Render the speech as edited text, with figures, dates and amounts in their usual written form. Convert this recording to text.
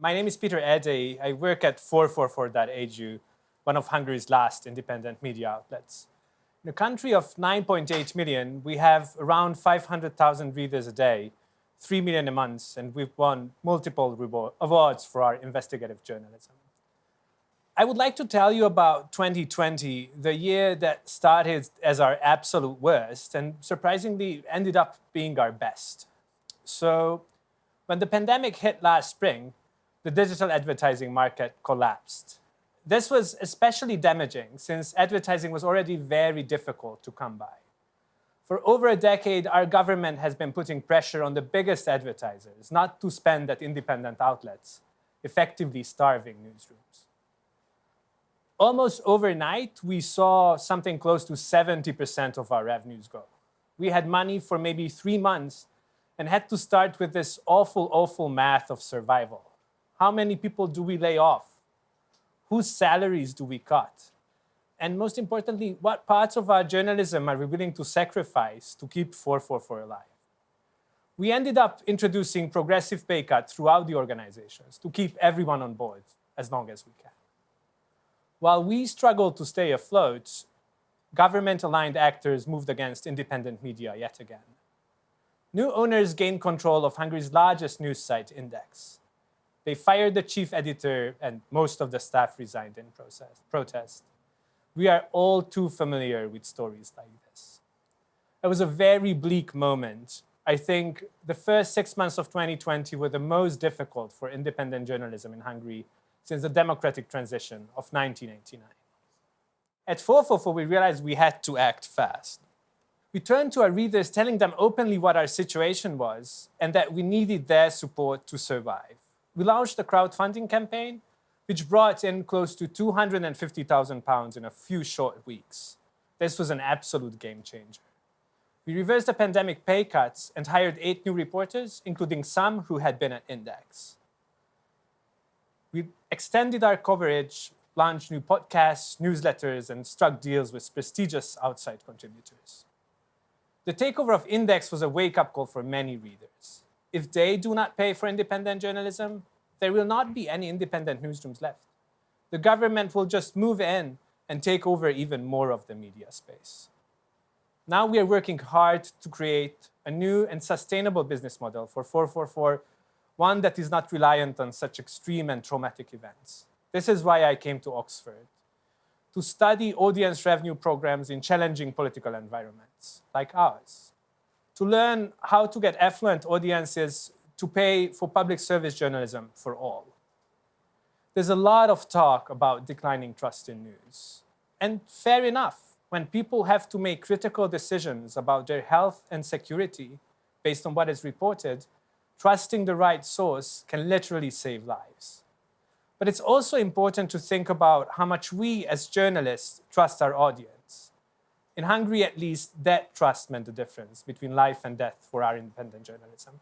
My name is Peter Erdelyi. I work at 444.hu, one of Hungary's last independent media outlets. In a country of 9.8 million, we have around 500,000 readers a day, 3 million a month, and we've won multiple awards for our investigative journalism. I would like to tell you about 2020, the year that started as our absolute worst and surprisingly ended up being our best. So, when the pandemic hit last spring, the digital advertising market collapsed. This was especially damaging since advertising was already very difficult to come by. For over a decade, our government has been putting pressure on the biggest advertisers not to spend at independent outlets, effectively starving newsrooms. Almost overnight, we saw something close to 70% of our revenues go. We had money for maybe 3 months and had to start with this awful math of survival. How many people do we lay off? Whose salaries do we cut? And most importantly, what parts of our journalism are we willing to sacrifice to keep 444 alive? We ended up introducing progressive pay cuts throughout the organizations to keep everyone on board as long as we can. While we struggled to stay afloat, government-aligned actors moved against independent media yet again. New owners gained control of Hungary's largest news site, Index. They fired the chief editor and most of the staff resigned in protest. We are all too familiar with stories like this. It was a very bleak moment. I think the first 6 months of 2020 were the most difficult for independent journalism in Hungary since the democratic transition of 1989. At 444, we realized we had to act fast. We turned to our readers, telling them openly what our situation was and that we needed their support to survive. We launched a crowdfunding campaign, which brought in close to £250,000 in a few short weeks. This was an absolute game changer. We reversed the pandemic pay cuts and hired 8 new reporters, including some who had been at Index. We extended our coverage, launched new podcasts, newsletters, and struck deals with prestigious outside contributors. The takeover of Index was a wake-up call for many readers. If they do not pay for independent journalism, there will not be any independent newsrooms left. The government will just move in and take over even more of the media space. Now we are working hard to create a new and sustainable business model for 444, one that is not reliant on such extreme and traumatic events. This is why I came to Oxford, to study audience revenue programs in challenging political environments like ours, to learn how to get affluent audiences to pay for public service journalism for all. There's a lot of talk about declining trust in news. And fair enough, when people have to make critical decisions about their health and security based on what is reported, trusting the right source can literally save lives. But it's also important to think about how much we as journalists trust our audience. In Hungary, at least, that trust meant the difference between life and death for our independent journalism.